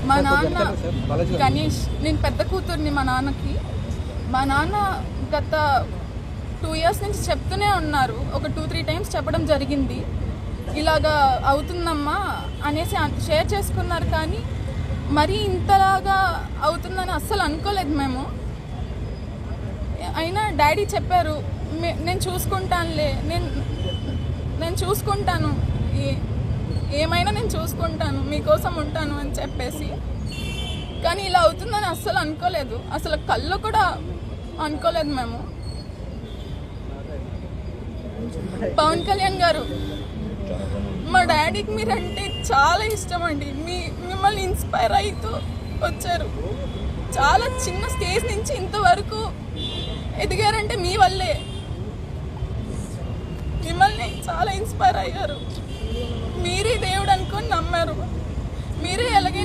మా నాన్న గణేష్, నేను పెద్ద కూతుర్ని మా నాన్నకి. మా నాన్న గత 2 years నుంచి చెప్తూనే ఉన్నారు, ఒక 2-3 times చెప్పడం జరిగింది, ఇలాగా అవుతుందమ్మా అనేసి షేర్ చేసుకున్నారు. కానీ మరీ ఇంతలాగా అవుతుందని అస్సలు అనుకోలేదు మేము. అయినా డాడీ చెప్పారు, నేను చూసుకుంటానులే, నేను చూసుకుంటాను, ఏమైనా నేను చూసుకుంటాను, మీకోసం ఉంటాను అని చెప్పేసి. కానీ ఇలా అవుతుందని అస్సలు అనుకోలేదు, అసలు కళ్ళు కూడా అనుకోలేదు మేము. పవన్ కళ్యాణ్ గారు, మా డాడీకి మీరంటే చాలా ఇష్టం అండి. మిమ్మల్ని ఇన్స్పైర్ అవుతూ వచ్చారు. చాలా చిన్న స్టేజ్ నుంచి ఇంతవరకు ఎదిగారంటే మీ వల్లే. మిమ్మల్ని చాలా ఇన్స్పైర్ అయ్యారు. మీరే దేవుడు అనుకొని నమ్మారు. మీరే ఎలాగే